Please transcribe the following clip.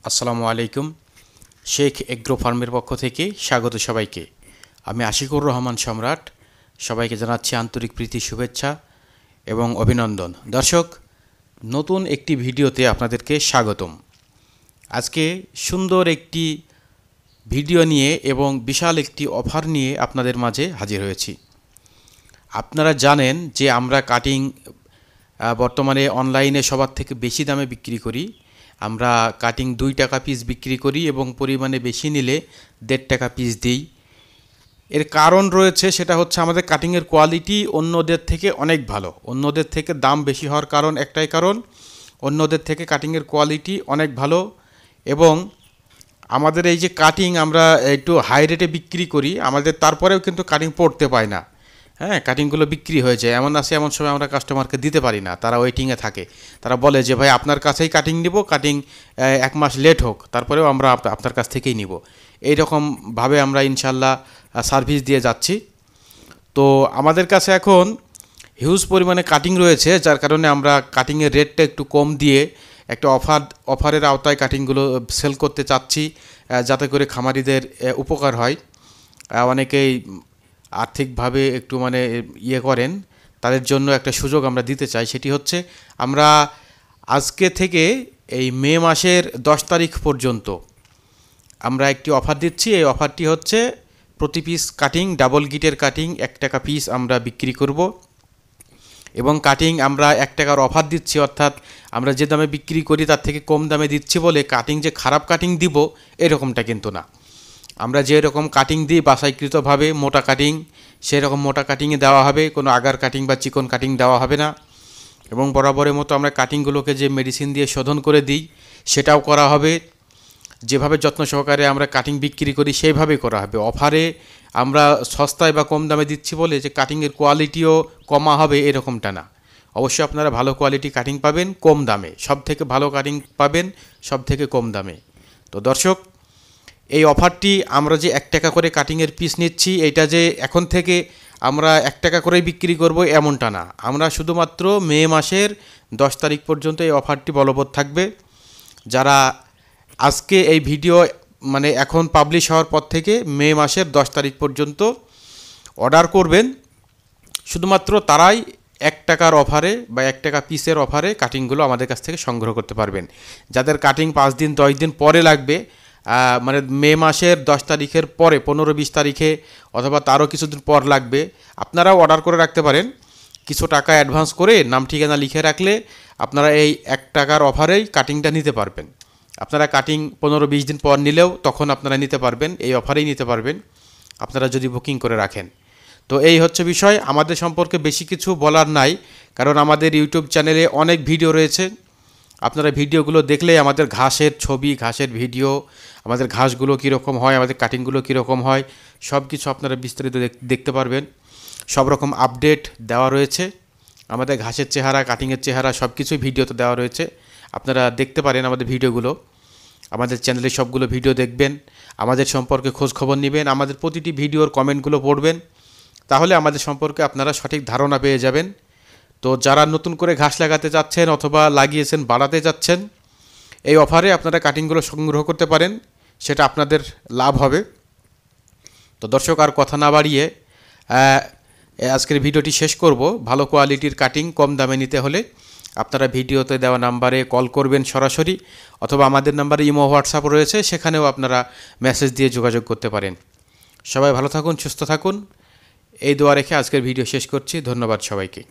আসসালামু আলাইকুম। শেখ এগ্রো ফার্মের পক্ষ থেকে স্বাগত সবাইকে। আমি আশিকুর রহমান সম্রাট। সবাইকে জানাচ্ছি আন্তরিক প্রীতি, শুভেচ্ছা এবং অভিনন্দন। দর্শক, নতুন একটি ভিডিওতে আপনাদেরকে স্বাগতম। আজকে সুন্দর একটি ভিডিও নিয়ে এবং বিশাল একটি অফার নিয়ে আপনাদের মাঝে হাজির হয়েছি। আপনারা জানেন যে আমরা কাটিং বর্তমানে অনলাইনে সবার থেকে বেশি দামে বিক্রি করি। আমরা কাটিং 2 টাকা পিস বিক্রি করি এবং পরিমাণে বেশি নিলে 1.5 টাকা পিস দিই। এর কারণ রয়েছে, সেটা হচ্ছে আমাদের কাটিংয়ের কোয়ালিটি অন্যদের থেকে অনেক ভালো। অন্যদের থেকে দাম বেশি হওয়ার কারণ একটাই কারণ, অন্যদের থেকে কাটিংয়ের কোয়ালিটি অনেক ভালো। এবং আমাদের এই যে কাটিং আমরা একটু হাই রেটে বিক্রি করি, আমাদের তারপরেও কিন্তু কাটিং পড়তে পায় না। কাটিংগুলো বিক্রি হয়ে যায়। এমন সময় আমরা কাস্টমারকে দিতে পারি না, তারা ওয়েটিংয়ে থাকে। তারা বলে যে ভাই আপনার কাছেই কাটিং নিব, কাটিং 1 মাস লেট হোক, তারপরেও আমরা আপনার কাছ থেকেই নিব। এইরকমভাবে আমরা ইনশাল্লাহ সার্ভিস দিয়ে যাচ্ছি। তো আমাদের কাছে এখন হিউজ পরিমাণে কাটিং রয়েছে, যার কারণে আমরা কাটিংয়ের রেটটা একটু কম দিয়ে একটা অফারের আওতায় কাটিংগুলো সেল করতে চাচ্ছি, যাতে করে খামারিদের উপকার হয়। অনেকেই আর্থিকভাবে একটু করেন, তাদের জন্য একটা সুযোগ আমরা দিতে চাই। সেটি হচ্ছে, আমরা আজকে থেকে এই মে মাসের 10 তারিখ পর্যন্ত আমরা একটি অফার দিচ্ছি। এই অফারটি হচ্ছে প্রতি পিস কাটিং, ডাবল গিটের কাটিং 1 টাকা পিস আমরা বিক্রি করব। এবং কাটিং আমরা 1 টাকার অফার দিচ্ছি, অর্থাৎ আমরা যে দামে বিক্রি করি তার থেকে কম দামে দিচ্ছি বলে কাটিং যে খারাপ কাটিং দিব এরকমটা কিন্তু না। আমরা যে রকম কাটিং দিই বাছাইকৃতভাবে মোটা কাটিং, সেই রকম মোটা কাটিংয়ে দেওয়া হবে, কোনো আগার কাটিং বা চিকন কাটিং দেওয়া হবে না। এবং বরাবরের মতো আমরা কাটিংগুলোকে যে মেডিসিন দিয়ে শোধন করে দিই সেটাও করা হবে। যেভাবে যত্ন সহকারে আমরা কাটিং বিক্রি করি সেইভাবেই করা হবে। অফারে আমরা সস্তায় বা কম দামে দিচ্ছি বলে যে কাটিংয়ের কোয়ালিটিও কমা হবে এরকমটা না। অবশ্যই আপনারা ভালো কোয়ালিটি কাটিং পাবেন কম দামে, সব থেকে ভালো কাটিং পাবেন সব থেকে কম দামে। তো দর্শক, এই অফারটি আমরা যে 1 টাকা করে কাটিংয়ের পিস নিচ্ছি, এইটা যে এখন থেকে আমরা 1 টাকা করেই বিক্রি করব এমনটা না। আমরা শুধুমাত্র মে মাসের 10 তারিখ পর্যন্ত এই অফারটি বলবৎ থাকবে। যারা আজকে এই ভিডিও এখন পাবলিশ হওয়ার পর থেকে মে মাসের 10 তারিখ পর্যন্ত অর্ডার করবেন, শুধুমাত্র তারাই 1 টাকার অফারে বা 1 টাকা পিসের অফারে কাটিংগুলো আমাদের কাছ থেকে সংগ্রহ করতে পারবেন। যাদের কাটিং 5 দিন 10 দিন পরে লাগবে, মে মাসের 10 তারিখের পরে 15-20 তারিখে অথবা তারও কিছুদিন পর লাগবে, আপনারাও অর্ডার করে রাখতে পারেন। কিছু টাকা অ্যাডভান্স করে নাম ঠিকানা লিখে রাখলে আপনারা এই 1 টাকার অফারেই কাটিংটা নিতে পারবেন। আপনারা কাটিং 15-20 দিন পর নিলেও তখন আপনারা নিতে পারবেন, এই অফারেই নিতে পারবেন আপনারা যদি বুকিং করে রাখেন। তো এই হচ্ছে বিষয়। আমাদের সম্পর্কে বেশি কিছু বলার নাই, কারণ আমাদের ইউটিউব চ্যানেলে অনেক ভিডিও রয়েছে। আপনারা ভিডিওগুলো দেখলে আমাদের ঘাসের ছবি, ঘাসের ভিডিও, আমাদের ঘাসগুলো কীরকম হয়, আমাদের কাটিংগুলো কীরকম হয়, সব কিছু আপনারা বিস্তারিত দেখতে পারবেন। সব রকম আপডেট দেওয়া রয়েছে। আমাদের ঘাসের চেহারা, কাটিংয়ের চেহারা সব কিছুই ভিডিওতে দেওয়া রয়েছে। আপনারা দেখতে পারেন আমাদের ভিডিওগুলো। আমাদের চ্যানেলে সবগুলো ভিডিও দেখবেন, আমাদের সম্পর্কে খোঁজ খবর নেবেন, আমাদের প্রতিটি ভিডিওর কমেন্টগুলো পড়বেন, তাহলে আমাদের সম্পর্কে আপনারা সঠিক ধারণা পেয়ে যাবেন। তো যারা নতুন করে ঘাস লাগাতে যাচ্ছেন অথবা লাগিয়েছেন বাড়াতে যাচ্ছেন, এই অফারে আপনারা কাটিংগুলো সংগ্রহ করতে পারেন, সেটা আপনাদের লাভ হবে। তো দর্শক, আর কথা না বাড়িয়ে আজকের ভিডিওটি শেষ করব। ভালো কোয়ালিটির কাটিং কম দামে নিতে হলে আপনারা ভিডিওতে দেওয়া নাম্বারে কল করবেন সরাসরি, অথবা আমাদের নাম্বারে ইমো হোয়াটসঅ্যাপ রয়েছে, সেখানেও আপনারা মেসেজ দিয়ে যোগাযোগ করতে পারেন। সবাই ভালো থাকুন, সুস্থ থাকুন, এই দোয়া রেখে আজকের ভিডিও শেষ করছি। ধন্যবাদ সবাইকে।